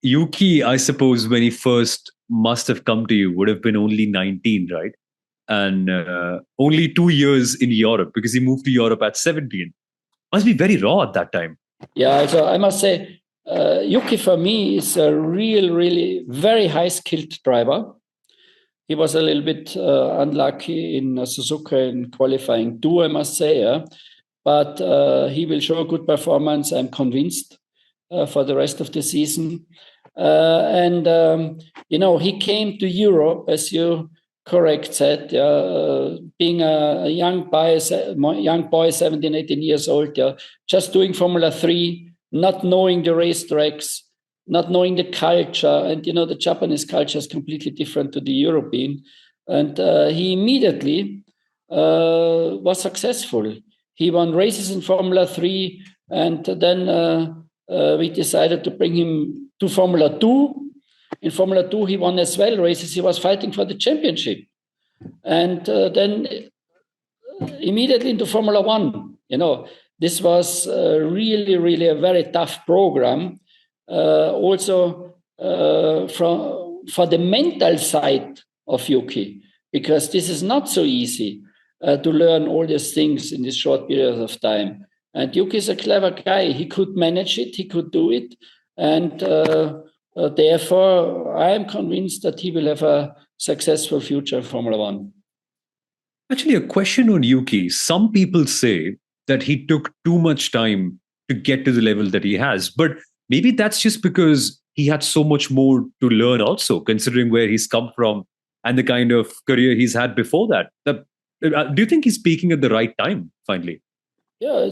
Yuki, I suppose, when he first must have come to you, would have been only 19, right? And only 2 years in Europe because he moved to Europe at 17. Must be very raw at that time. Yeah, so I must say, Yuki for me is a really very high skilled driver. He was a little bit unlucky in Suzuka in qualifying too, I must say. Yeah? But he will show a good performance, I'm convinced, for the rest of the season. He came to Europe, as you correct said, being a young boy, 17, 18 years old, just doing Formula 3, not knowing the racetracks, not knowing the culture. And, the Japanese culture is completely different to the European. And he immediately was successful. He won races in Formula 3, and then we decided to bring him to Formula 2. In Formula 2, he won as well races. He was fighting for the championship. And then immediately into Formula 1. This was really a very tough program. Also for the mental side of Yuki, because this is not so easy to learn all these things in this short period of time. And Yuki is a clever guy. He could manage it. He could do it. And therefore, I am convinced that he will have a successful future in Formula 1. Actually, a question on Yuki. Some people say that he took too much time to get to the level that he has. But maybe that's just because he had so much more to learn also, considering where he's come from and the kind of career he's had before that. Do you think he's speaking at the right time, finally? Yeah,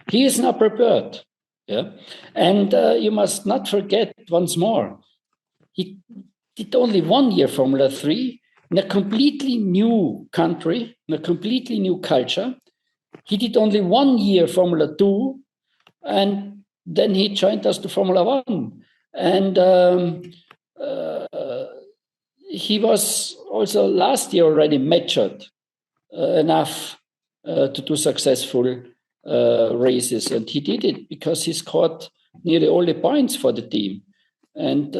he is not prepared. Yeah, and you must not forget once more, he did only 1 year Formula 3 in a completely new country, in a completely new culture. He did only 1 year Formula 2, and then he joined us to Formula 1. And he was also last year already matured enough to do successful races, and he did it because he scored nearly all the points for the team. And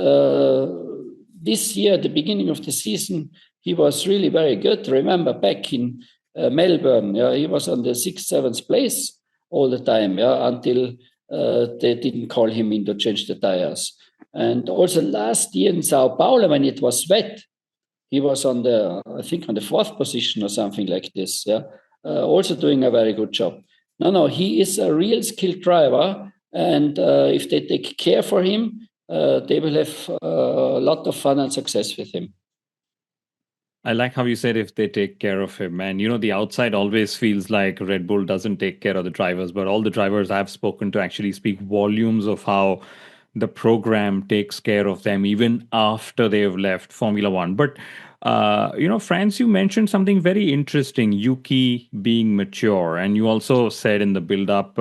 this year, at the beginning of the season, he was really very good. Remember back in Melbourne, he was on the 6th, 7th place all the time, until they didn't call him in to change the tires. And also last year in Sao Paulo, when it was wet, he was on the 4th position or something like this. Also doing a very good job. No, he is a real skilled driver, and if they take care for him, they will have a lot of fun and success with him. I like how you said if they take care of him. And, the outside always feels like Red Bull doesn't take care of the drivers, but all the drivers I've spoken to actually speak volumes of how the program takes care of them even after they've left Formula One. But Franz, you mentioned something very interesting, Yuki being mature. And you also said in the build-up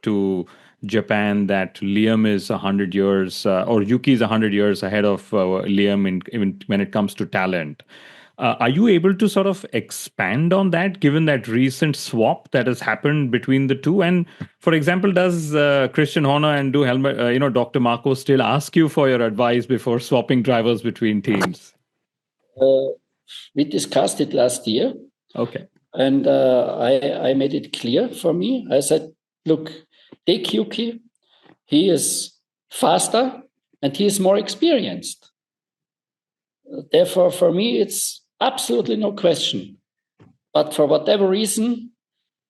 to Japan that Liam is 100 years, or Yuki is 100 years ahead of Liam even when it comes to talent. Are you able to sort of expand on that, given that recent swap that has happened between the two? And for example, does Christian Horner and Dr. Marco still ask you for your advice before swapping drivers between teams? We discussed it last year. Okay. And I made it clear for me. I said, look, take Yuki. He is faster and he is more experienced. Therefore, for me, it's absolutely no question. But for whatever reason,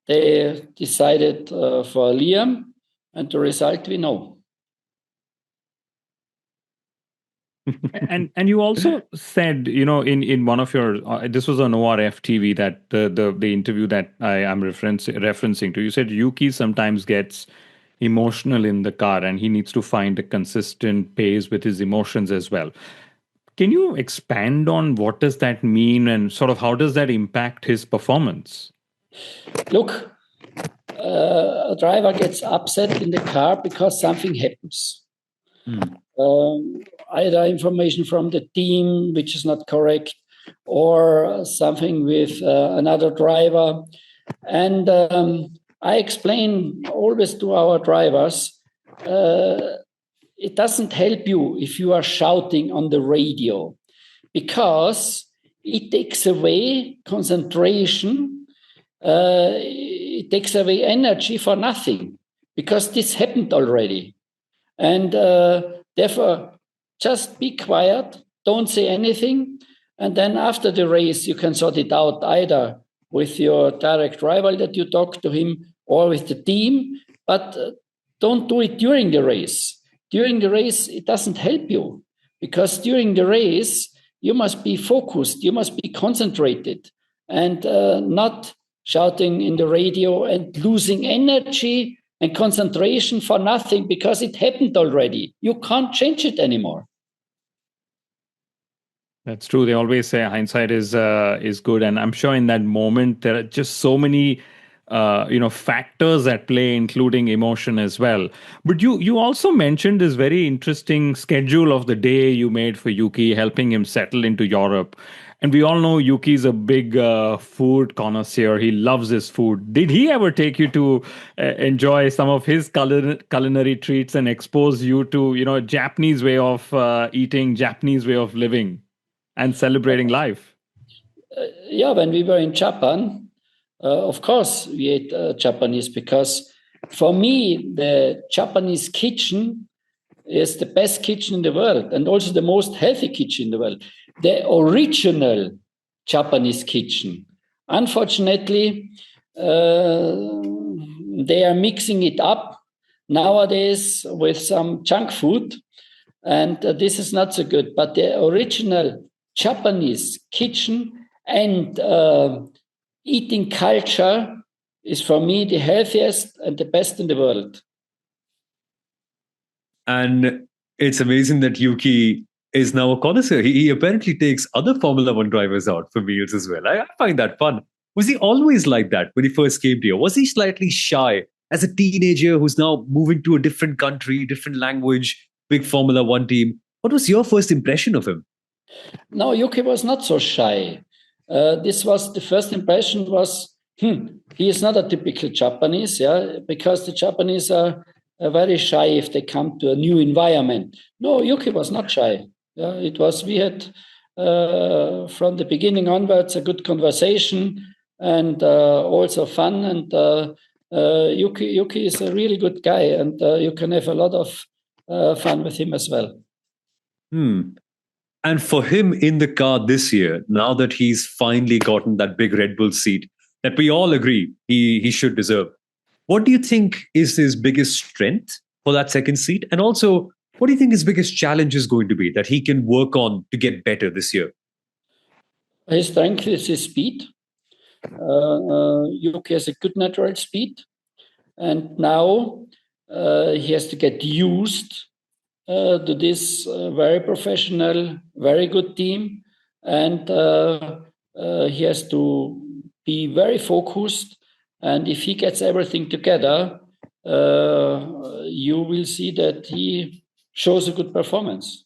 they decided for Liam, and the result we know. and you also said, in one of your, this was on ORF TV, that the interview that I am referencing to, you said Yuki sometimes gets emotional in the car and he needs to find a consistent pace with his emotions as well. Can you expand on what does that mean and sort of how does that impact his performance? Look, a driver gets upset in the car because something happens. Either information from the team, which is not correct, or something with another driver. And I explain always to our drivers, it doesn't help you if you are shouting on the radio, because it takes away concentration, it takes away energy for nothing, because this happened already. And therefore, just be quiet, don't say anything, and then after the race, you can sort it out either with your direct rival that you talk to him or with the team, but don't do it during the race. During the race, it doesn't help you, because during the race, you must be focused, you must be concentrated, and not shouting in the radio and losing energy and concentration for nothing, because it happened already. You can't change it anymore. That's true. They always say hindsight is good, and I'm sure in that moment there are just so many factors at play, including emotion as well. But you also mentioned this very interesting schedule of the day you made for Yuki, helping him settle into Europe. And we all know Yuki's a big food connoisseur. He loves his food. Did he ever take you to enjoy some of his culinary treats and expose you to Japanese way of eating, Japanese way of living, and celebrating life? Yeah, when we were in Japan, of course we ate Japanese, because for me the Japanese kitchen is the best kitchen in the world, and also the most healthy kitchen in the world. The original Japanese kitchen. Unfortunately, they are mixing it up nowadays with some junk food, and this is not so good. But the original Japanese kitchen and eating culture is, for me, the healthiest and the best in the world. And it's amazing that Yuki is now a connoisseur. He apparently takes other Formula One drivers out for meals as well. I find that fun. Was he always like that when he first came here? Was he slightly shy as a teenager who's now moving to a different country, different language, big Formula One team? What was your first impression of him? No, Yuki was not so shy. This was the first impression was, he is not a typical Japanese, because the Japanese are very shy if they come to a new environment. No, Yuki was not shy. Yeah, we had from the beginning onwards a good conversation, and also fun. And Yuki is a really good guy, and you can have a lot of fun with him as well. And for him in the car this year, now that he's finally gotten that big Red Bull seat that we all agree he should deserve, what do you think is his biggest strength for that second seat? And also, what do you think his biggest challenge is going to be that he can work on to get better this year? His strength is his speed. Yuki has a good natural speed. And now he has to get used to this very professional, very good team. And he has to be very focused. And if he gets everything together, you will see that he shows a good performance.